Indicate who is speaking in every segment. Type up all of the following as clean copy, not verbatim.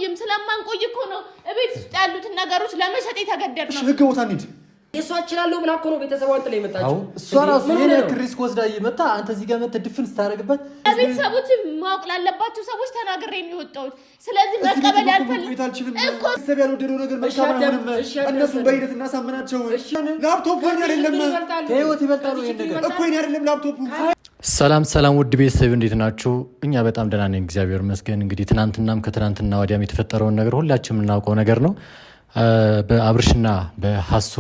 Speaker 1: አንቆይም ስለማንቆይ እኮ ነው እቤት ውስጥ ያሉትን ነገሮች ለመሸጥ የተገደድነው።
Speaker 2: ህግ ቦታ እንሂድ።
Speaker 3: የሷ ይችላል ብላ እኮ ነው ቤተሰቧን ጥላ የመጣችው።
Speaker 4: እሷ ራሱ የኔ ክሪስ ወስዳ ይመጣ አንተ እዚህ ጋር መተህ ድፍን ስታረግበት
Speaker 1: ቤተሰቦች ማወቅ ላለባቸው ሰዎች ተናግሬ ነው የወጣሁት። ስለዚህ መቀበል ያልፈልግ
Speaker 2: እኮ ቤተሰብ ያልወደደው ነገር መልካም አይሆንም። እነሱን በሂደት እናሳምናቸው። ላፕቶፕ ወይኔ አይደለም
Speaker 4: ከህይወት ይበልጣሉ ይሄን ነገር
Speaker 2: እኮ ወይኔ አይደለም ላፕቶፑ።
Speaker 4: ሰላም ውድ ቤተሰብ እንዴት ናችሁ? እኛ በጣም ደህና ነን እግዚአብሔር ይመስገን። እንግዲህ ትናንትናም ከትናንትና ወዲያም የተፈጠረውን ነገር ሁላችንም የምናውቀው ነገር ነው። በአብርሽና በሀሱ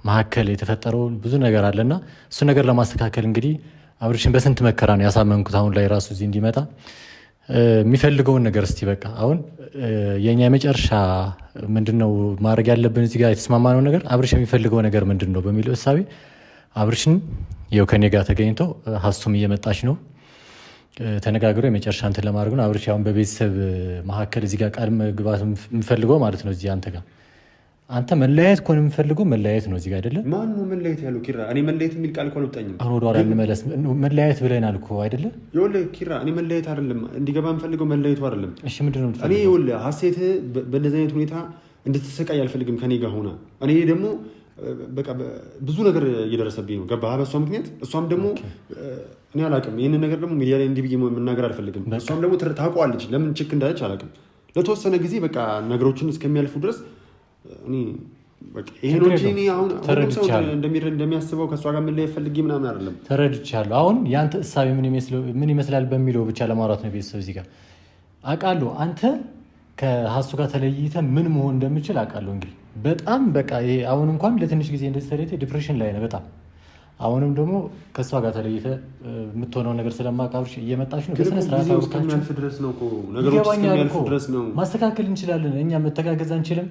Speaker 4: መካከል የተፈጠረው ብዙ ነገር አለና እሱ ነገር ለማስተካከል እንግዲህ አብርሽን በስንት መከራ ነው ያሳመንኩት። አሁን ላይ ራሱ እዚህ እንዲመጣ የሚፈልገውን ነገር እስቲ በቃ አሁን የኛ የመጨረሻ ምንድነው ማድረግ ያለብን እዚህ ጋር የተስማማነው ነገር አብርሽ የሚፈልገው ነገር ምንድነው በሚለው እሳቤ አብርሽን ይኸው ከኔ ጋር ተገኝቶ ሀሱም እየመጣች ነው ተነጋግሮ የመጨረሻ እንትን ለማድረግ ነው። አብርሽ አሁን በቤተሰብ መካከል እዚህ ጋር ቃል መግባት የምፈልገው ማለት ነው። እዚህ አንተ ጋር አንተ መለያየት እኮ ነው የምፈልገው፣ መለያየት ነው እዚህ ጋር አይደለ?
Speaker 2: ማን ነው መለያየት ያለው? ኪራ እኔ መለያየት የሚል ቃል እኮ አልወጣኝም።
Speaker 4: አሁን ወደ ኋላ እንመለስ። መለያየት ብለናል እኮ አይደለ?
Speaker 2: ይኸውልህ ኪራ እኔ መለያየት አይደለም እንዲገባ የምፈልገው መለያየቱ አይደለም።
Speaker 4: እሺ ምንድን ነው
Speaker 2: እኔ ይኸውልህ ሀሴት በእንደዚህ አይነት ሁኔታ እንድትሰቃይ አልፈልግም ከኔ ጋር ሆና። እኔ ደግሞ በቃ ብዙ ነገር እየደረሰብኝ ነው ገባህ? በእሷ ምክንያት እሷም ደግሞ እኔ አላውቅም ይህንን ነገር ደግሞ ሚዲያ ላይ እንዲህ ብዬ መናገር አልፈልግም። እሷም ደግሞ ታውቀዋለች ለምን ችክ እንዳለች አላውቅም። ለተወሰነ ጊዜ በቃ ነገሮችን እስከሚያልፉ ድረስ እኔ ይሄ ነው እንጂ እኔ አሁን ሁሉም ሰው እንደሚያስበው ከእሷ ጋር መለያየት ፈልጌ ምናምን አይደለም። ተረድቻለሁ። አሁን ያንተ እሳቤ ምን ይመስላል በሚለው ብቻ ለማውራት ነው። ቤተሰብ እዚህ ጋር አውቃለሁ አንተ ከሀሱ ጋር ተለይተህ ምን መሆን እንደምችል አውቃለሁ። እንግዲህ በጣም በቃ ይሄ አሁን እንኳን ለትንሽ ጊዜ እንደዚህ ተለይተህ ዲፕሬሽን ላይ ነው በጣም አሁንም ደግሞ ከእሷ ጋር ተለይተህ የምትሆነው ነገር ስለማቃብርሽ እየመጣች ነው። በስነ ስርዓት እስከሚያልፍ ድረስ ነው እኮ ነገሮች እስከሚያልፍ ድረስ ነው
Speaker 4: ማስተካከል እንችላለን። እኛ መተጋገዝ አንችልም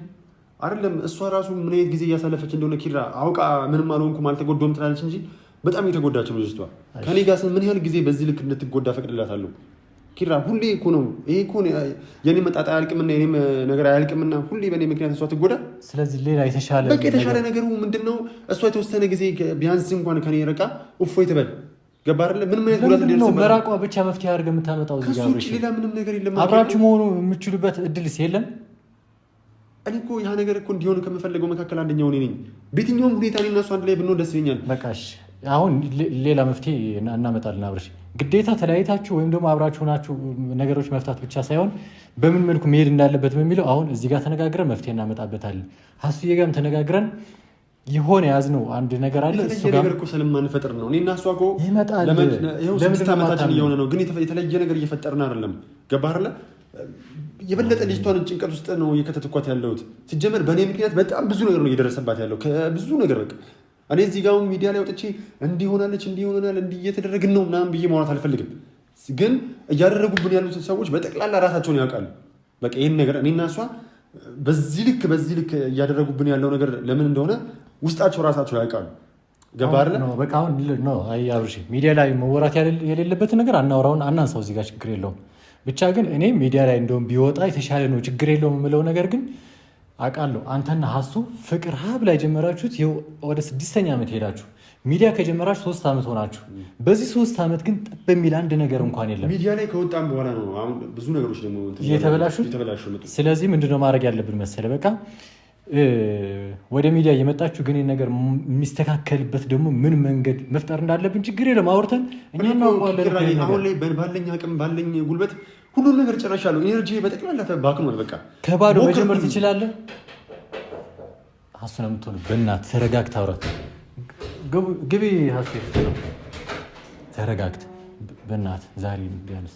Speaker 2: አይደለም? እሷ ራሱ ምን አይነት ጊዜ እያሳለፈች እንደሆነ ኪራ አውቃ ምንም አልሆንኩም አልተጎዳሁም ትላለች እንጂ በጣም የተጎዳች ነው ልጅቷ። ከኔ ጋር ምን ያህል ጊዜ በዚህ ልክ እንድትጎዳ ፈቅድላታለሁ? ኪራ ሁሌ እኮ ነው ይሄ እኮ የኔ መጣጣ አያልቅምና የኔ ነገር አያልቅምና ሁሌ በእኔ ምክንያት እሷ ትጎዳ።
Speaker 4: ስለዚህ ሌላ የተሻለ
Speaker 2: በቃ የተሻለ ነገሩ ምንድነው? እሷ የተወሰነ ጊዜ ቢያንስ እንኳን ከኔ ርቃ እፎይ ትበል። ገባ አይደለ? ምንም አይነት ጉዳት
Speaker 4: ሊደርስበት ነው። መራቋ ብቻ መፍትሄ አድርገህ የምታመጣው እዚህ ጋር
Speaker 2: ከሱ ሌላ ምንም ነገር የለም።
Speaker 4: አብራችሁ መሆኑ የምትችሉበት እድልስ የለም?
Speaker 2: እኔ እኮ ያ ነገር እኮ እንዲሆን ከምፈልገው መካከል አንደኛው እኔ ነኝ። በየትኛውም ሁኔታ እኔና እሷ አንድ ላይ ብንሆን ደስ ይለኛል።
Speaker 4: በቃ እሺ አሁን ሌላ መፍትሄ እናመጣለን። አብርሽ ግዴታ ተለያይታችሁ ወይም ደግሞ አብራችሁ ናችሁ ነገሮች መፍታት ብቻ ሳይሆን በምን መልኩ መሄድ እንዳለበት በሚለው አሁን እዚህ ጋር ተነጋግረን መፍትሄ እናመጣበታለን። ሀሱዬ ጋርም ተነጋግረን የሆነ ያዝነው አንድ ነገር አለ። እሱ ጋር
Speaker 2: ነገር እኮ ስለማንፈጥር ነው። እኔና እሷ እኮ
Speaker 4: ይመጣል።
Speaker 2: ለምን ዓመታችን እየሆነ ነው፣ ግን የተለየ ነገር እየፈጠርን አይደለም። ገባህ አይደለ? የበለጠ ልጅቷን ጭንቀት ውስጥ ነው እየከተትኳት ያለሁት። ሲጀመር በእኔ ምክንያት በጣም ብዙ ነገር ነው እየደረሰባት ያለው ከብዙ ነገር በቃ እኔ እዚህ ጋር ሚዲያ ላይ ወጥቼ እንዲህ ሆናለች እንዲህ ሆናል እንዲህ እየተደረግን ነው ምናምን ብዬ ማውራት አልፈልግም። ግን እያደረጉብን ያሉት ሰዎች በጠቅላላ ራሳቸውን ያውቃሉ። በቃ ይህን ነገር እኔና እሷ በዚህ ልክ እያደረጉብን ያለው ነገር ለምን እንደሆነ ውስጣቸው ራሳቸው ያውቃሉ። ገባ አይደለ?
Speaker 4: በቃ አሁን ነው አይ አብርሽ ሚዲያ ላይ መወራት የሌለበት ነገር አናውራውን አናንሳው። እዚህ ጋር ችግር የለውም። ብቻ ግን እኔ ሚዲያ ላይ እንደውም ቢወጣ የተሻለ ነው ችግር የለውም የምለው ነገር ግን አውቃለሁ አንተና ሀሱ ፍቅር ሀብ ላይ ጀመራችሁት ወደ 6ኛ ዓመት ሄዳችሁ ሚዲያ ከጀመራችሁ 3 ዓመት ሆናችሁ። በዚህ 3 ዓመት ግን ጠብ የሚል አንድ ነገር እንኳን የለም።
Speaker 2: ሚዲያ ላይ ከወጣም በኋላ ነው አሁን ብዙ ነገሮች ደግሞ
Speaker 4: የተበላሹት። ስለዚህ ምንድነው ማድረግ ያለብን መሰለ በቃ ወደ ሚዲያ እየመጣችሁ ግን ነገር የሚስተካከልበት ደግሞ ምን መንገድ መፍጠር እንዳለብን ችግር የለም አውርተን እኛ እናውቀዋለን።
Speaker 2: አሁን ላይ ባለኝ አቅም ባለኝ ጉልበት ሁሉን ነገር ጨርሻለሁ። ኤነርጂ በጠቅላላ ተባክኗል። በቃ
Speaker 4: ከባዶ መጀመር ትችላለህ። ሀሱን የምትሆን በእናትህ ተረጋግተህ አውራት። ግቢ ሀሱ ተረጋግተህ በእናትህ ዛሬ ቢያንስ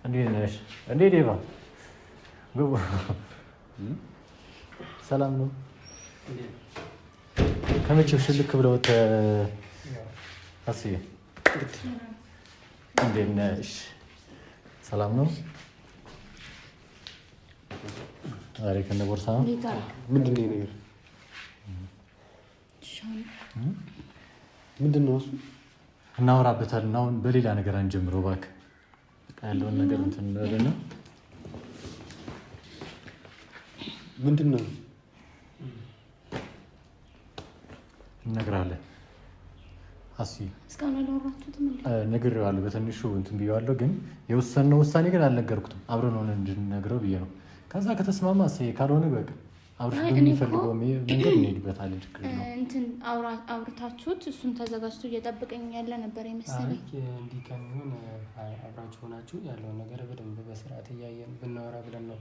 Speaker 4: እንዴት ነሽ? እንዴት ዴቫ ግቡ። ሰላም ነው? ከመቼው ሽልክ ብለው ሀሱዬ እንዴት ነሽ? ሰላም ነው? ዛሬ ከነ ቦርሳ ነው።
Speaker 2: ምንድን ነው ነገር? ምንድን ነው እሱ?
Speaker 4: እናወራበታለን። አሁን በሌላ ነገር አንጀምረው እባክህ። በቃ ያለውን ነገር እንትን እንበልና
Speaker 2: ምንድን ነው
Speaker 4: እነግርሃለን። አስይ
Speaker 1: እስካሁን አላወራችሁትም እንዴ?
Speaker 4: ነግሬዋለሁ፣ በትንሹ እንትን ብዬዋለሁ፣ ግን የወሰነው ውሳኔ ግን አልነገርኩትም። አብረን ሆነን እንድንነግረው ብዬ ነው። ከዛ ከተስማማ ካልሆነ በቃ አብርሽ በሚፈልገው መንገድ እንሄድበታለን። ችግር የለውም።
Speaker 1: እንትን አውርታችሁት እሱም ተዘጋጅቶ እየጠበቀኝ ያለ ነበር የመሰለኝ።
Speaker 3: እንዲህ ከሚሆን አብራችሁ ሆናችሁ ያለውን ነገር በደንብ በስርዓት እያየን ብናወራ ብለን ነው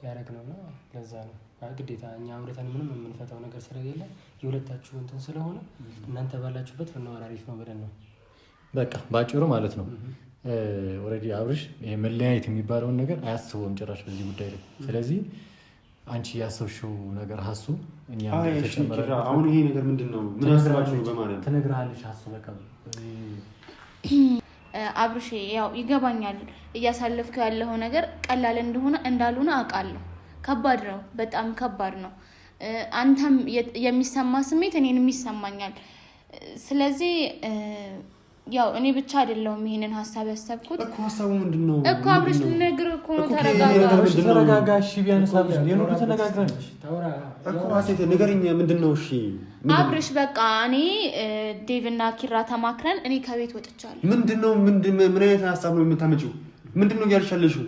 Speaker 3: ያደረግነውና ለዛ ነው ግዴታ እኛ አውርተን ምንም የምንፈታው ነገር ስለሌለ የሁለታችሁ እንትን ስለሆነ እናንተ ባላችሁበት ብናወራ አሪፍ ነው ብለን ነው
Speaker 4: በቃ ባጭሩ ማለት ነው። ኦልሬዲ አብርሽ ይሄ መለያየት የሚባለውን ነገር አያስበውም ጭራሽ በዚህ ጉዳይ ላይ። ስለዚህ አንቺ ያሰብሽው ነገር ሀሱ እኛ ተጨመረ።
Speaker 2: አሁን ይሄ ነገር ምንድነው? ምን አስባችሁ በማለት
Speaker 4: ትነግርሃለሽ ሀሱ በቃ
Speaker 1: አብርሽ ያው ይገባኛል እያሳለፍከው ያለው ነገር ቀላል እንዳልሆነ አውቃለሁ። ከባድ ነው፣ በጣም ከባድ ነው። አንተም የሚሰማ ስሜት እኔንም ይሰማኛል። ስለዚህ ያው እኔ ብቻ አይደለሁም ይሄንን ሐሳብ ያሰብኩት
Speaker 2: እኮ። ሐሳቡ ምንድነው
Speaker 1: እኮ አብርሽ ልነግርህ እኮ ነው።
Speaker 4: ተረጋጋ። እሺ ቢያንስ አብርሽ የኖሩ ተነጋግረን
Speaker 2: ታውራ እኮ አሴት ንገረኝ ምንድነው? እሺ
Speaker 1: አብርሽ በቃ እኔ ዴቭና ኪራ ተማክረን እኔ ከቤት ወጥቻለሁ።
Speaker 2: ምንድነው ምን አይነት ሐሳብ ነው የምታመጪው? ምንድነው እያልሻለሽው?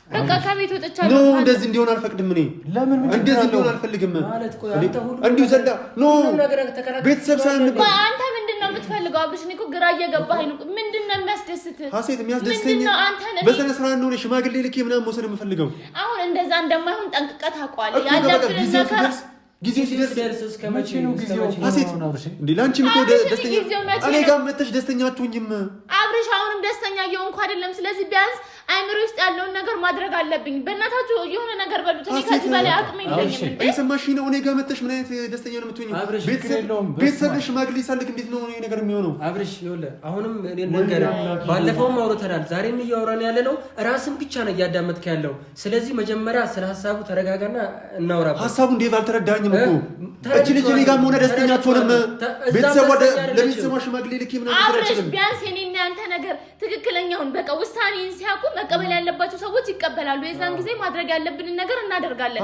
Speaker 1: በቃ ከቤት ወጥቻለሁ።
Speaker 2: ኖ እንደዚህ እንዲሆን አልፈቅድም። እኔ
Speaker 4: ለምን
Speaker 2: እንደዚህ እንዲሆን አልፈልግም
Speaker 3: ማለት ቆይ አንተ ሁሉ
Speaker 2: እንዲሁ ዘላ ኖ ቤተሰብ ሳንብ
Speaker 1: አንተ ምንድነው የምትፈልገው? አብርሽ እኔ እኮ ግራ እየገባኸኝ ነው። ምንድነው የሚያስደስትህ?
Speaker 2: ሀሴት የሚያስደስተኝ በሰነ ስርዓት ነው ሽማግሌ ልኬ ምናምን መውሰድ የምፈልገው።
Speaker 1: አሁን እንደዛ እንደማይሆን ጠንቅቀህ ታውቀዋለህ። ያለብን ነገር
Speaker 2: ጊዜው ሲደርስ
Speaker 3: እስከ መቼ ነው ጊዜው?
Speaker 2: ሀሴት እንዴ ላንቺ እኮ ደስተኛ እኔ ጋር መተሽ ደስተኛ አትሆኝም?
Speaker 1: አብርሽ አሁንም ደስተኛ እየሆንኩ አይደለም። ስለዚህ ቢያንስ አይምሮ ውስጥ ያለውን ነገር ማድረግ አለብኝ። በእናታችሁ የሆነ ነገር በሉት። እኔ ከዚህ በላይ አቅም የለኝም።
Speaker 2: እየሰማሽኝ ነው? እኔ ጋር መተሽ ምን አይነት ደስተኛ ነው የምትሆኝው? ቤተሰብ ሽማግሌ ሳልክ እንዴት ነው ይሄ ነገር የሚሆነው?
Speaker 3: አብርሽ ይኸውልህ አሁንም እኔ ነገር ባለፈውም አውርተናል፣ ዛሬም እያወራን ያለ ነው። ራስን ብቻ ነው እያዳመጥክ ያለው። ስለዚህ መጀመሪያ ስለ ሐሳቡ ተረጋጋና እናውራበት።
Speaker 2: ሐሳቡ እንዴት አልተረዳኝም እኮ እቺ ልጅ እኔ ጋር ሆነ ደስተኛ አትሆንም። ቤተሰብ ወደ ለቤተሰብ ሽማግሌ ልኬ ምናምን
Speaker 1: አብርሽ ቢያንስ እኔና ያንተ ነገር ትክክለኛውን በቃ ውሳኔን ሲያውቁ መቀበል ያለባቸው ሰዎች ይቀበላሉ። የዛን ጊዜ ማድረግ ያለብንን ነገር እናደርጋለን።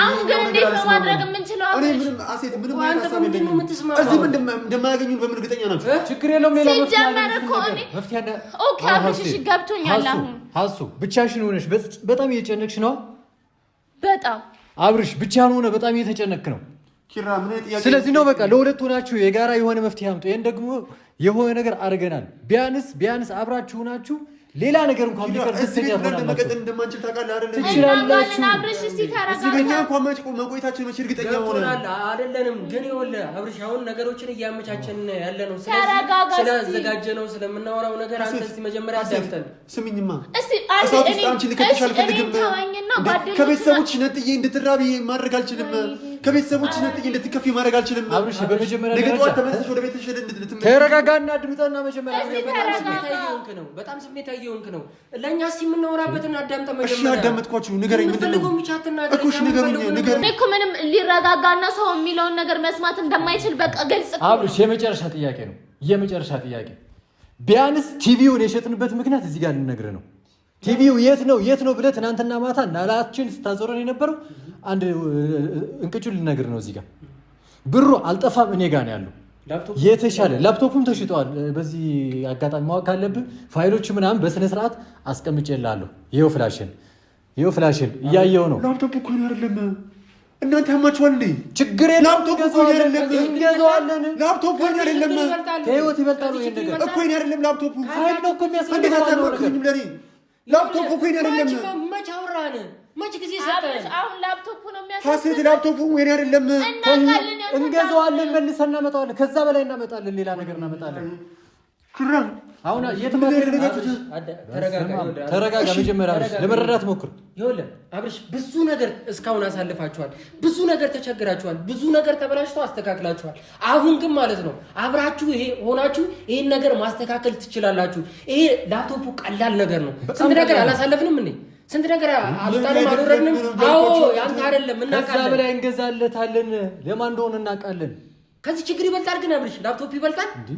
Speaker 1: አሁን ግን እንዴት ነው ማድረግ የምንችለው?
Speaker 2: እኔ ምንም አሴት ምንም አይታሰብ የለኝም። እዚህ ምን እንደማያገኙን በምን እርግጠኛ ናችሁ?
Speaker 4: ችግር የለውም። ሌላ
Speaker 1: መፍትሄ አለ። ኦኬ አብርሽ እሺ ገብቶኛል። አሁን
Speaker 4: ሀሱ ብቻሽን ሆነሽ በጣም እየጨነቅሽ ነው።
Speaker 1: በጣም
Speaker 4: አብርሽ ብቻህን ሆነ በጣም እየተጨነቅክ ነው።
Speaker 2: ኪራ ምን ጥያቄ?
Speaker 4: ስለዚህ ነው በቃ ለሁለት ሆናችሁ የጋራ የሆነ መፍትሄ አምጡ። ይሄን ደግሞ የሆነ ነገር አድርገናል። ቢያንስ አብራችሁ ሆናችሁ ሌላ ነገር እንኳን ቢቀር ደስተኛ ሆናችሁ
Speaker 2: መቀጠል እንደማንችል ታውቃለህ አይደል?
Speaker 4: ትችላላችሁ።
Speaker 1: አብርሽ እስቲ ተረጋጋ።
Speaker 2: እዚህኛ እንኳን መቆየታችን መቼ እርግጠኛ ሆነ
Speaker 3: አይደለንም። ግን ይኸውልህ አብርሽ አሁን ነገሮችን እያመቻቸን ያለ ነው።
Speaker 1: ስለዚህ
Speaker 3: ነው ስለምናወራው ነገር አንተ እስቲ መጀመሪያ አዳምጠን
Speaker 2: ስሚኝማ።
Speaker 1: እስቲ አንቺ
Speaker 2: ልከተሽ አልፈልግም። ከቤተሰቦች ነጥዬ እንድትራቢ ማድረግ አልችልም። ከቤተሰቦች ነጥዬ እንድትከፊ ማድረግ አልችልም።
Speaker 4: አብርሽ በመጀመሪያ
Speaker 2: ነገ ጠዋት ተመለስሽ ወደ ቤትሽ
Speaker 4: ተረጋጋና አድምጠና መጀመሪያ
Speaker 3: በጣም ስሜታዊ የሆንክ ነው። ለኛ እስቲ የምናወራበትን አዳምጠ መጀመሪያ።
Speaker 2: እሺ አዳምጥኳችሁ። ንገረኝ ምንድነው እኮ? እሺ ንገሩኝ።
Speaker 1: እኮ ምንም ሊረጋጋና ሰው የሚለውን ነገር መስማት እንደማይችል በቃ ግልጽ ነው።
Speaker 4: አብርሽ የመጨረሻ ጥያቄ ቢያንስ ቲቪውን የሸጥንበት ምክንያት እዚህ ጋር ልነግርህ ነው። ቲቪው የት ነው ብለህ ትናንትና ማታ ናላችን ስታዞረን የነበረው አንድ እንቅጩ ልነግርህ ነው። እዚህ ጋር ብሩ አልጠፋም፣ እኔ ጋር ነው ያለው። የተሻለ ላፕቶፕም ተሽጧል። በዚህ አጋጣሚ ማወቅ ካለብህ ፋይሎች ምናምን በስነ ስርዓት አስቀምጬልሃለሁ። ይኸው ፍላሽን እያየው ነው።
Speaker 2: ላፕቶፕ እኮ አይደለም እናንተ ያማችኋል እንዴ?
Speaker 4: ችግር የለም።
Speaker 2: ላፕቶፕ እኮ አይደለም
Speaker 4: እንገዛዋለን።
Speaker 2: ላፕቶፕ አይደለም
Speaker 4: ከህይወት ይበልጣል። ይሄ ነገር
Speaker 2: እኮ አይደለም። ላፕቶፕ
Speaker 4: ፋይል ነው እኮ የሚያስፈልገው ነገር።
Speaker 2: ላፕቶፕ እኮ አይደለም።
Speaker 3: መች አወራን? መች ጊዜ ሰጠን?
Speaker 1: አሁን ላፕቶፕ ነው
Speaker 2: ሀሴት ላፕቶፕ ወይኔ አይደለም።
Speaker 4: እንገዛዋለን፣ መልሰን እናመጣዋለን። ከዛ በላይ እናመጣለን፣ ሌላ ነገር እናመጣለን።
Speaker 2: ክራም
Speaker 4: አሁን ተረጋጋ። መጀመሪያ ለመረዳት ሞክር።
Speaker 3: ይኸውልህ አብርሽ ብዙ ነገር እስካሁን አሳልፋችኋል። ብዙ ነገር ተቸግራችኋል። ብዙ ነገር ተበላሽቶ አስተካክላችኋል። አሁን ግን ማለት ነው አብራችሁ ይሄ ሆናችሁ ይሄን ነገር ማስተካከል ትችላላችሁ። ይሄ ላፕቶፑ ቀላል ነገር ነው። ስንት ነገር አላሳለፍንም እንዴ? ስንት ነገር አልጣለም አልወረድንም። አዎ ያንተ አይደለም እናውቃለን።
Speaker 4: ከዛ በላይ እንገዛለታለን። ለማን እንደሆነ እናውቃለን።
Speaker 3: ከዚህ ችግር ይበልጣል። ግን አብርሽ ላፕቶፕ ይበልጣል እንዴ?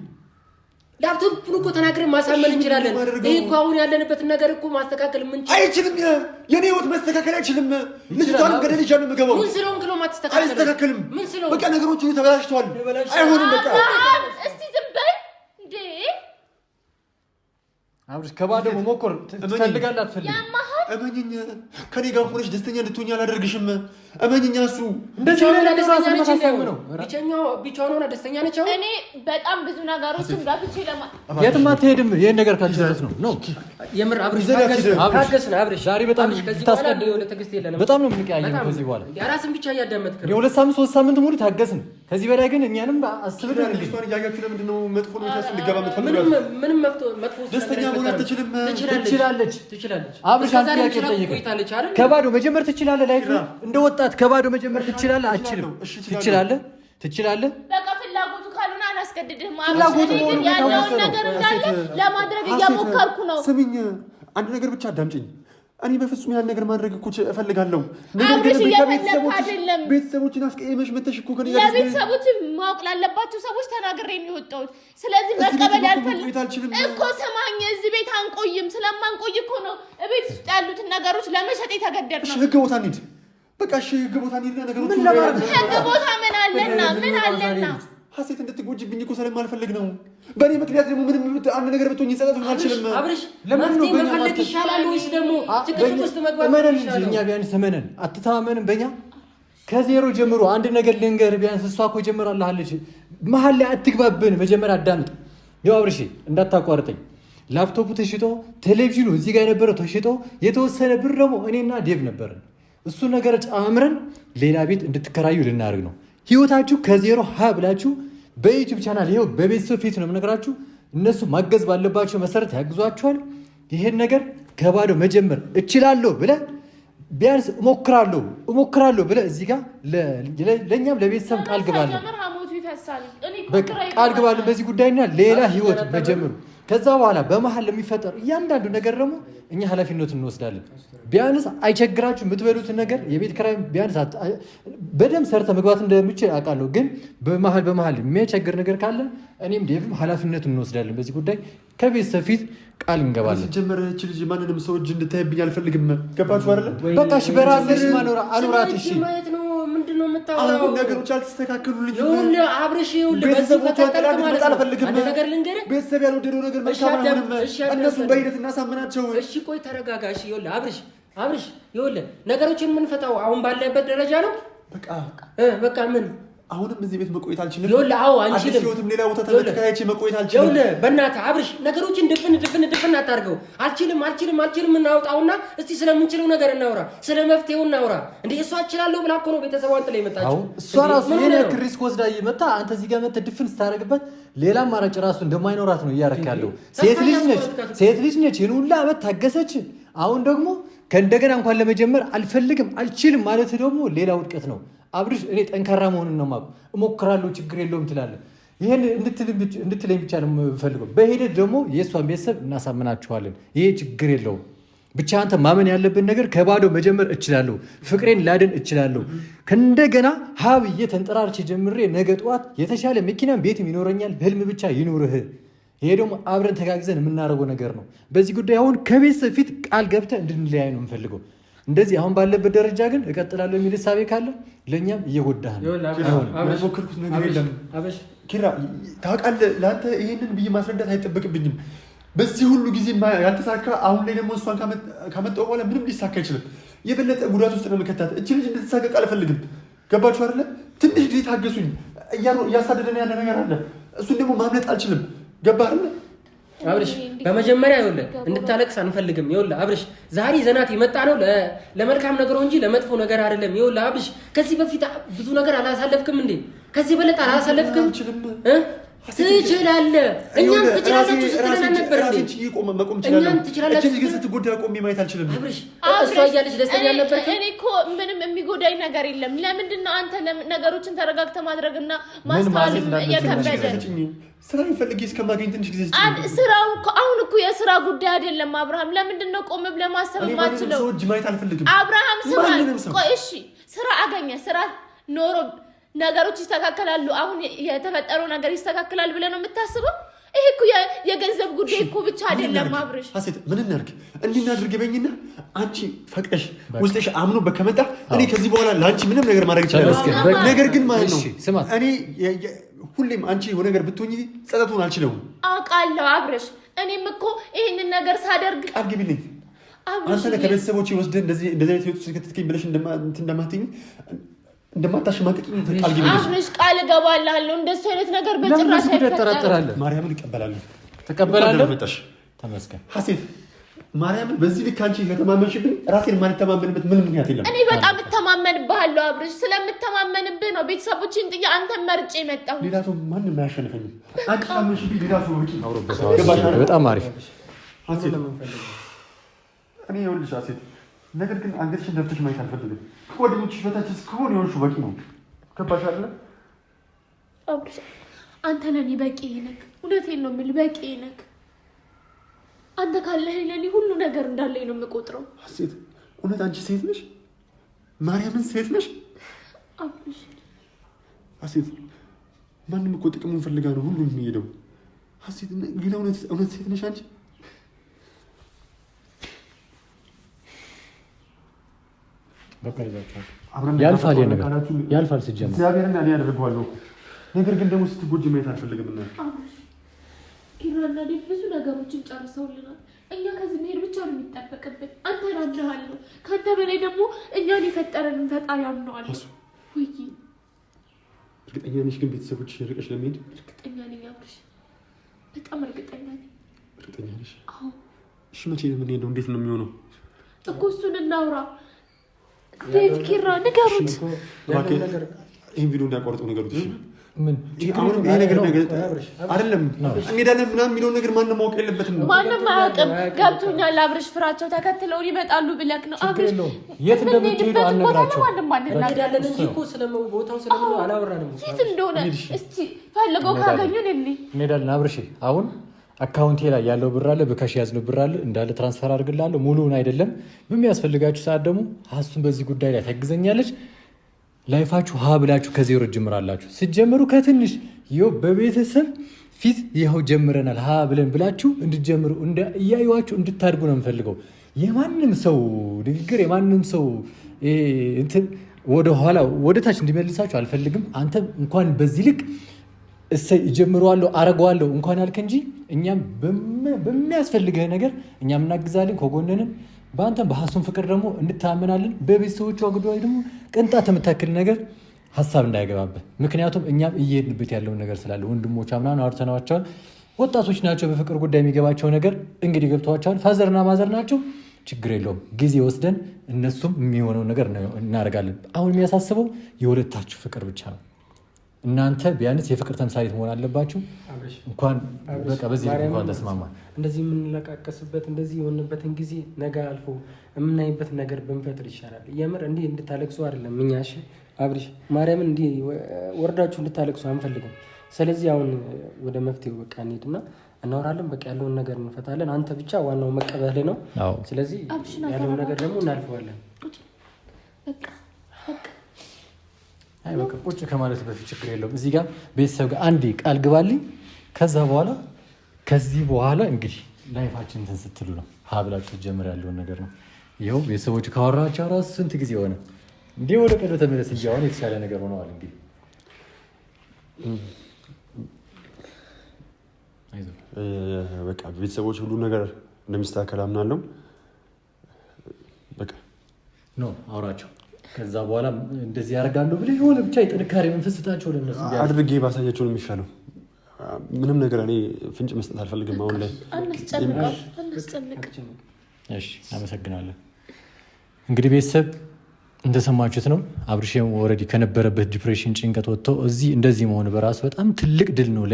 Speaker 3: ላፕቶፕ እኮ ተናግረን ማሳመን እንችላለን። ይሄ እኮ አሁን ያለንበትን ነገር እኮ ማስተካከል
Speaker 2: አይችልም። የኔ ህይወት ማስተካከል አይችልም። ልጅቷን ገደል ይዣ ነው የምገባው።
Speaker 3: ምን ስለሆንክ ነው ማስተካከል?
Speaker 2: አልስተካከልም።
Speaker 3: ምን ስለሆንክ?
Speaker 2: በቃ ነገሮች ሁሉ ተበላሽተዋል። አይሆንም። በቃ
Speaker 1: እስቲ ዝም በል እንዴ
Speaker 4: አብርሽ። ከባዶ መሞከር ትፈልጋለህ አትፈልግም?
Speaker 2: እመኝኝ ከኔ ጋር ሆነሽ ደስተኛ እንድትሆኝ አላደርግሽም። እመኝኝ እሱ
Speaker 3: እንደዚህ ሆነ ደስተኛ ነች ነው ብቻዋን ሆነ ደስተኛ ነች።
Speaker 1: እኔ በጣም ብዙ ነገሮችን ጋፍቼ
Speaker 4: የትም አትሄድም። ይሄን ነገር ካልጨረስ ነው
Speaker 3: የምር አብርሽ ታገስና አብርሽ
Speaker 4: ዛሬ በጣም ታስቀድም በጣም ነው የምንቀያየው። ከዚህ በኋላ
Speaker 3: የራስን ብቻ እያዳመጥክ ነው።
Speaker 4: የሁለት ሳምንት 3 ሳምንት ሙሉ ታገስን። ከዚህ በላይ ግን እኛንም አስብልን።
Speaker 2: እንግዲህ እያያችሁ ለምንድን ነው መጥፎ ነው ታስ እንድገባ የምትፈልጉት?
Speaker 3: ምንም መጥፎ
Speaker 2: ደስተኛ መሆን አትችልም።
Speaker 3: ትችላለች።
Speaker 4: አብርሽ አንተ ያቀጠይቅ ከባዶ መጀመር ትችላለህ። ላይፍ እንደ ወጣት ከባዶ መጀመር ትችላለህ። አችልም ትችላለህ።
Speaker 1: በቃ ፍላጎቱ ካልሆነ አላስገድድህም። ፍላጎቱ ግን ያለውን ነገር እንዳለ ለማድረግ እየሞከርኩ ነው።
Speaker 2: ስሚኝ፣ አንድ ነገር ብቻ አዳምጪኝ። እኔ በፍጹም ያን ነገር ማድረግ እኮ እፈልጋለሁ።
Speaker 1: ነገር ግን
Speaker 2: ቤተሰቦችን አስቀየመሽ መተሽ እኮ ከኔ
Speaker 1: ጋር ቤተሰቦች ማወቅ ላለባቸው ሰዎች ተናግሬ ነው የወጣሁት። ስለዚህ መቀበል አልፈልግም እኮ ሰማኝ። እዚህ ቤት አንቆይም። ስለማንቆይ እኮ ነው እቤት ውስጥ ያሉትን ነገሮች ለመሸጥ የተገደድነው።
Speaker 2: እሺ፣ ህግ ቦታ እንሂድ። በቃ እሺ፣ ህግ ቦታ እንሂድና ነገሮች
Speaker 1: ህግ ቦታ ምን አለና
Speaker 2: ሀሴት እንድትጎጂብኝ እኮ ስለማልፈልግ ነው። በእኔ ምክንያት ደግሞ ምንም አንድ ነገር ብትሆኝ ጸጸት አልችልም።
Speaker 3: አብርሽ ለመፍትሄ መፈለግ ይሻላል ወይስ ደግሞ ጭቅጭቅ ውስጥ መግባት ይሻላል?
Speaker 4: እኛ ቢያንስ ተመነን አትተማመንም በእኛ ከዜሮ ጀምሮ አንድ ነገር ልንገር። ቢያንስ እሷ እኮ ጀምራለች። መሀል ላይ አትግባብን። መጀመሪያ አዳምጥ። ያው አብርሽ እንዳታቋርጠኝ። ላፕቶፑ ተሽጦ ቴሌቪዥኑ እዚህ ጋር የነበረው ተሽጦ የተወሰነ ብር ደግሞ እኔና ዴቭ ነበርን። እሱ ነገር ጨምረን ሌላ ቤት እንድትከራዩ ልናደርግ ነው። ህይወታችሁ ከዜሮ ሀ ብላችሁ በዩቲዩብ ቻናል ይኸው በቤተሰብ ፊት ነው የምነግራችሁ። እነሱ ማገዝ ባለባቸው መሰረት ያግዟችኋል። ይሄን ነገር ከባዶ መጀመር እችላለሁ ብለህ ቢያንስ እሞክራለሁ ብለህ እዚህ ጋር ለእኛም ለቤተሰብ ቃል ግባለን። ቃል ግባለን በዚህ ጉዳይና ሌላ ህይወት መጀመሩ። ከዛ በኋላ በመሀል ለሚፈጠር እያንዳንዱ ነገር ደግሞ እኛ ኃላፊነት እንወስዳለን። ቢያንስ አይቸግራችሁ የምትበሉትን ነገር የቤት ኪራይ ቢያንስ በደንብ ሰርተ መግባት እንደምችል አውቃለሁ። ግን በመሀል የሚያቸግር ነገር ካለ እኔም ዴቭም ኃላፊነት እንወስዳለን። በዚህ ጉዳይ ከቤተሰብ ፊት ቃል እንገባለን።
Speaker 2: ሲጀመር እቺ ልጅ ማንንም ሰው እጅ እንድታይብኝ አልፈልግም። ገባችሁ አይደለ?
Speaker 4: በቃ እሺ፣ በራስሽ አኑራት። እሺ
Speaker 3: ምንድነው የምታወራው?
Speaker 2: አሁን ነገሮች አልተስተካከሉልኝ።
Speaker 3: ይኸውልህ አብርሽ፣ ይኸውልህ በዚህ ፈጣጣ ማለት
Speaker 2: አልፈልግም።
Speaker 3: አንድ ነገር ልንገርህ፣
Speaker 2: ቤተሰብ ያልወደደው ነገር መልካም አይሆንም። እነሱን በሂደት እናሳምናቸው።
Speaker 3: እሺ ቆይ ተረጋጋ። እሺ ይኸውልህ አብርሽ፣ ይኸውልህ ነገሮችን የምንፈታው አሁን ባለበት ደረጃ ነው። በቃ ምን
Speaker 2: አሁንም እዚህ ቤት መቆየት አልችልም።
Speaker 3: ይኸውልህ አዎ አንችልም።
Speaker 2: ሌላ ቦታ ተከራይቼ መቆየት አልችልም።
Speaker 3: ይኸውልህ በእናትህ አብርሽ ነገሮችን ድፍን አታርገው። አልችልም እናውጣውና እስቲ ስለምንችለው ነገር እናውራ፣ ስለ መፍትሄው እናውራ። እንዴ እሷ እችላለሁ ብላ እኮ ነው ቤተሰቧን ጥላ የመጣችው።
Speaker 4: እሷ ራሱ የኔ ሪስክ ወስዳ መጣ። አንተ እዚህ ጋር መተህ ድፍን ስታደርግበት ሌላ አማራጭ ራሱ እንደማይኖራት ነው እያደረክ ያለው። ሴት ልጅ ነች። ይሄን ሁላ ዓመት ታገሰች። አሁን ደግሞ ከእንደገና እንኳን ለመጀመር አልችልም ማለት ደግሞ ሌላ ውድቀት ነው። አብርሽ እኔ ጠንካራ መሆኑን ነው የማውቀው። እሞክራለሁ፣ ችግር የለውም ትላለህ። ይሄን እንድትለኝ ብቻ ነው የምፈልገው። በሂደት ደግሞ የእሷን ቤተሰብ እናሳምናችኋለን። ይሄ ችግር የለውም። ብቻ አንተ ማመን ያለብን ነገር ከባዶ መጀመር እችላለሁ፣ ፍቅሬን ላድን እችላለሁ። ከእንደገና ሀብዬ ተንጠራርቼ ጀምሬ ነገ ጠዋት የተሻለ መኪናም ቤትም ይኖረኛል። ህልም ብቻ ይኑርህ። ይሄ ደግሞ አብረን ተጋግዘን የምናደርገው ነገር ነው። በዚህ ጉዳይ አሁን ከቤተሰብ ፊት ቃል ገብተህ እንድንለያይ ነው የምፈልገው። እንደዚህ አሁን ባለበት ደረጃ ግን እቀጥላለሁ የሚል እሳቤ ካለ ለእኛም እየጎዳህ ነው።
Speaker 2: የሞከርኩት ነገር የለም ኪራ፣ ታውቃለህ። ለአንተ ይሄንን ብዬ ማስረዳት አይጠበቅብኝም። በዚህ ሁሉ ጊዜ ያልተሳካ አሁን ላይ ደግሞ እሷን ካመጣሁ በኋላ ምንም ሊሳካ አይችልም። የበለጠ ጉዳት ውስጥ ነው የምከታት። እቺ ልጅ እንድትሳቀቅ አልፈልግም። ገባችሁ አይደለ? ትንሽ ጊዜ ታገሱኝ። እያሳደደን ያለ ነገር አለ። እሱን ደግሞ ማምለጥ አልችልም። ገባህ አይደለ?
Speaker 3: አብርሽ በመጀመሪያ ይኸውልህ እንድታለቅስ አንፈልግም። ይኸውልህ አብርሽ ዛሬ ዘናት የመጣ ነው ለመልካም ነገር እንጂ ለመጥፎ ነገር አይደለም። ይኸውልህ አብርሽ ከዚህ በፊት ብዙ ነገር አላሳለፍክም እንዴ? ከዚህ በለጠ አላሳለፍክም? ትችላለህ። እኛም ትችላላችሁ ስትለን ነበር እንዴ? እኛም ትችላላችሁ
Speaker 2: ግን ስትጎዳ ቆሜ ማየት አልችልም።
Speaker 3: አብርሽ እሷ እያለች ደስተኛ ነበር።
Speaker 1: እኔ እኮ ምንም የሚጎዳኝ ነገር የለም። ለምንድን ነው አንተ ነገሮችን ተረጋግተህ ማድረግና ማስተዋል የከበደ?
Speaker 2: ስራ ፈልጌ እስከማገኝ ትንሽ ጊዜ
Speaker 1: ስራው አሁን እኮ የስራ ጉዳይ አይደለም። አብርሃም ለምንድን ነው ቆም ብለህ ማሰብ የማትችለው?
Speaker 2: ሰው እጅ ማየት አልፈልግም።
Speaker 1: አብርሃም ቆይ እሺ፣ ስራ አገኘ፣ ስራ ኖሮ ነገሮች ይስተካከላሉ። አሁን የተፈጠረው ነገር ይስተካከላል ብለህ ነው የምታስበው? ይሄ እኮ የገንዘብ ጉዳይ እኮ ብቻ አይደለም። አብርሽ
Speaker 2: ሀሴት ምን እናድርግ? እንዲናድርግ በኝና አንቺ ፈቅደሽ ውስጥሽ አምኖ በከመጣ እኔ ከዚህ በኋላ ለአንቺ ምንም ነገር ማድረግ ይችላል። ነገር ግን ማለት ነው እኔ ሁሌም አንቺ የሆነ ነገር ብትሆኚ ጸጸቱን አልችለውም።
Speaker 1: አውቃለሁ አብርሽ። እኔም እኮ ይሄንን ነገር ሳደርግ
Speaker 2: ቃል ግቢልኝ። አንተ ከቤተሰቦቼ ወስደህ እንደዚህ አይነት ህይወት ውስጥ ከተትከኝ ብለሽ እንደማታሸማቀቂኝ ቃል ግቢ።
Speaker 1: አብርሽ ቃል እገባልሃለሁ እንደሱ አይነት ነገር በጭራሽ አይፈጠርም።
Speaker 2: ማርያምን እቀበላለሁ።
Speaker 4: ተቀበላለህ? ተመስገን
Speaker 2: ሀሴት ማርያምን በዚህ ልክ አንቺ ከተማመንሽብኝ ራሴን የማልተማመንበት ምንም ምክንያት የለም።
Speaker 1: እኔ በጣም እተማመንብሃለሁ አብርሽ፣ ስለምተማመንብህ ነው ቤተሰቦችን ጥዬ አንተን መርጬ የመጣሁት።
Speaker 2: ሌላ ሰው ማንም አያሸንፈኝም። አንቺ ታመንሽብኝ ሌላ ሰው ወቂ
Speaker 4: አውሮበት። በጣም አሪፍ
Speaker 2: ሀሴት። እኔ ይኸውልሽ ሀሴት፣ ነገር ግን አንገትሽን ደፍተሽ ማየት አልፈልግም። ከጓደኞችሽ በታች እስከሆነ የሆንሽው በቂ ነው። ገባሽ አይደለ?
Speaker 1: አብርሽ አንተ ለእኔ በቂ ነህ። እውነቴን ነው የምልህ በቂ ነህ። አንተ ካለህ ለኔ ሁሉ ነገር እንዳለኝ ነው የምቆጥረው።
Speaker 2: ሀሴት እውነት አንቺ ሴት ነሽ? ማርያምን ሴት ነሽ?
Speaker 1: አብርሽ
Speaker 2: ሀሴት ማንም እኮ ጥቅሙን ፈልጋ ነው ሁሉም የሚሄደው። ሀሴት ግን እውነት ሴት ነሽ አንቺ?
Speaker 4: ያልፋል ያልፋል። ሲጀምር
Speaker 2: እግዚአብሔርን እኔ ያደርገዋለሁ። ነገር ግን ደግሞ ስትጎጂ ማየት አልፈልግም። እና
Speaker 1: ኪራና ዴቭ ብዙ ነገሮችን ጨርሰውልናል። እኛ ከዚህ መሄድ ብቻ ነው የሚጠበቅብን። አንተ ናለሃለሁ። ከአንተ በላይ ደግሞ እኛን የፈጠረንን ፈጣሪ አምነዋለሁ። ወይ
Speaker 2: እርግጠኛ ነሽ ግን ቤተሰቦች ርቀሽ ለመሄድ?
Speaker 1: እርግጠኛ ነኝ አብርሽ፣ በጣም እርግጠኛ ነኝ።
Speaker 2: እርግጠኛ ነሽ?
Speaker 1: አዎ።
Speaker 2: እሺ መቼ ነው የምንሄደው? እንዴት ነው የሚሆነው
Speaker 1: እኮ? እሱን እናውራ። ዴቭ ኪራ ንገሩት።
Speaker 2: ይህን ቪዲዮ እንዳያቋርጠው ንገሩት።
Speaker 4: አሁንም
Speaker 2: ይሄ ነገር አይደለም እንሄዳለን ምናምን የሚለውን ነገር ማንም ማወቅ የለበትም።
Speaker 1: ማንም አያውቅም። ገብቶኛል አብርሽ። ፍራቸው ተከትለው ይመጣሉ ብለክ ነው አብርሽ።
Speaker 4: የት እንደምትሄዱ አልነግራቸውም።
Speaker 3: እንሄዳለን እንጂ እኮ ቦታው ስለምን አላወራንም።
Speaker 1: የት እንደሆነ እስቲ ፈልገው ካገኙን
Speaker 4: እንሄዳለን። አብርሽ አሁን አካውንቴ ላይ ያለው ብር አለ፣ በካሽ ያዝነው ብር አለ እንዳለ ትራንስፈር አድርግላለሁ። ሙሉውን አይደለም በሚያስፈልጋችሁ ሰዓት ደግሞ ሀሱን በዚህ ጉዳይ ላይ ታግዘኛለች። ላይፋችሁ ሀ ብላችሁ ከዜሮ ጀምራላችሁ። ስትጀምሩ ከትንሽ ይኸው በቤተሰብ ፊት ይኸው ጀምረናል ሀ ብለን ብላችሁ እንድትጀምሩ እያዩዋችሁ እንድታድጉ ነው የምፈልገው። የማንም ሰው ንግግር የማንም ሰው እንትን ወደኋላ ወደ ታች እንዲመልሳችሁ አልፈልግም። አንተ እንኳን በዚህ ልክ እሰይ እጀምረዋለሁ አረገዋለሁ እንኳን አልክ እንጂ እኛም በሚያስፈልግህ ነገር እኛም እናግዛለን ከጎንንም። በአንተም በሀሱን ፍቅር ደግሞ እንታመናለን። በቤተሰቦቿ ጉዳይ ደግሞ ቅንጣት የምታክል ነገር ሀሳብ እንዳይገባበት። ምክንያቱም እኛም እየሄድንበት ያለውን ነገር ስላለ ወንድሞቿ ምናምን አውርተናቸዋል። ወጣቶች ናቸው፣ በፍቅር ጉዳይ የሚገባቸው ነገር እንግዲህ ገብተዋቸዋል። ፋዘርና ማዘር ናቸው፣ ችግር የለውም። ጊዜ ወስደን እነሱም የሚሆነው ነገር እናደርጋለን። አሁን የሚያሳስበው የሁለታችሁ ፍቅር ብቻ ነው። እናንተ ቢያንስ የፍቅር ተምሳሌት መሆን አለባችሁ። እንኳን በቃ በዚህ እንኳን ተስማማ።
Speaker 3: እንደዚህ የምንለቃቀስበት እንደዚህ የሆንበትን ጊዜ ነገ አልፎ የምናይበት ነገር ብንፈጥር ይሻላል። የምር እንዲህ እንድታለቅሱ አይደለም እኛ። እሺ አብርሽ ማርያምን እንዲህ ወርዳችሁ እንድታለቅሱ አንፈልግም። ስለዚህ አሁን ወደ መፍትሄው በቃ እንሂድና እናወራለን። በቃ ያለውን ነገር እንፈታለን። አንተ ብቻ ዋናው መቀበል ነው። ስለዚህ ያለውን ነገር ደግሞ እናልፈዋለን።
Speaker 4: በቃ ቁጭ ከማለት በፊት ችግር የለውም። እዚህ ጋር ቤተሰብ ጋር አንዴ ቃል ግባልኝ። ከዚህ በኋላ እንግዲህ ላይፋችን እንትን ስትሉ ነው ሀ ብላችሁ ጀምር ያለውን ነገር ነው። ይኸው ቤተሰቦች ካወራቸው ራሱ ስንት ጊዜ ሆነ እንዲህ ወደ ቀዶ ተመለስ እያሆነ የተሻለ ነገር ሆነዋል። እንግዲህ
Speaker 2: በቃ ቤተሰቦች ሁሉ ነገር እንደሚስተካከል አምናለሁ። በቃ
Speaker 4: ነው አውራቸው። ከዛ በኋላ እንደዚህ ያደርጋሉ ብለህ የሆነ ብቻ የጥንካሬ መንፈስ ስጣቸው ለነሱ
Speaker 2: አድርጌ ባሳያቸው ነው የሚሻለው። ምንም ነገር እኔ ፍንጭ መስጠት አልፈልግም አሁን ላይ።
Speaker 4: እሺ አመሰግናለሁ። እንግዲህ ቤተሰብ እንደሰማችሁት ነው። አብርሽም ኦልሬዲ ከነበረበት ዲፕሬሽን ጭንቀት ወጥቶ እዚህ እንደዚህ መሆን በራሱ በጣም ትልቅ ድል ነው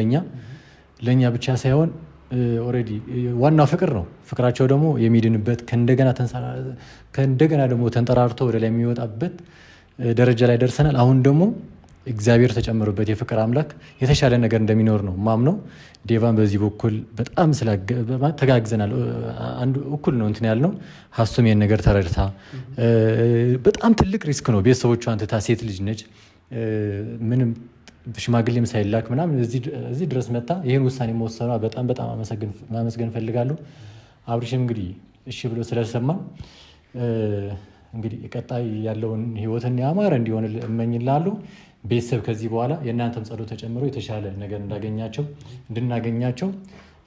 Speaker 4: ለእኛ ብቻ ሳይሆን ኦልሬዲ ዋናው ፍቅር ነው። ፍቅራቸው ደግሞ የሚድንበት ከእንደገና ደግሞ ተንጠራርቶ ወደ ላይ የሚወጣበት ደረጃ ላይ ደርሰናል። አሁን ደግሞ እግዚአብሔር ተጨምሮበት የፍቅር አምላክ የተሻለ ነገር እንደሚኖር ነው ማምነው። ዴቫን በዚህ በኩል በጣም ተጋግዘናል። አንዱ እኩል ነው እንትን ያልነው። ሀሱም ይህን ነገር ተረድታ በጣም ትልቅ ሪስክ ነው ቤተሰቦቿን ትታ፣ ሴት ልጅ ነች፣ ምንም ሽማግሌም ሳይላክ ምናምን እዚህ ድረስ መጣ ይህን ውሳኔ መወሰኗ በጣም በጣም ማመስገን ፈልጋለሁ። አብርሽም እንግዲህ እሺ ብሎ ስለሰማ እንግዲህ ቀጣይ ያለውን ህይወትን ያማረ እንዲሆን እመኝላለሁ። ቤተሰብ ከዚህ በኋላ የእናንተም ጸሎት ተጨምሮ የተሻለ ነገር እንድናገኛቸው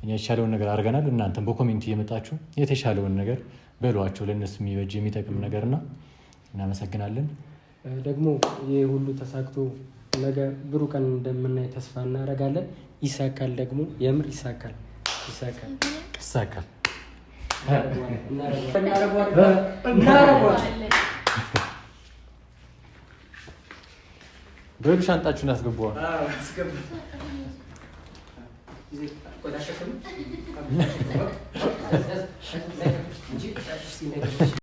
Speaker 4: እኛ የተሻለውን ነገር አድርገናል። እናንተም በኮሜንት እየመጣችሁ የተሻለውን ነገር በሏቸው፣ ለእነሱ የሚበጅ የሚጠቅም ነገርና እናመሰግናለን።
Speaker 3: ደግሞ ይህ ሁሉ ተሳክቶ ነገ ብሩህ ቀን እንደምናይ ተስፋ እናደርጋለን። ይሳካል፣ ደግሞ የምር ይሳካል።
Speaker 4: በሉ ሻንጣችሁን አስገቡዋ።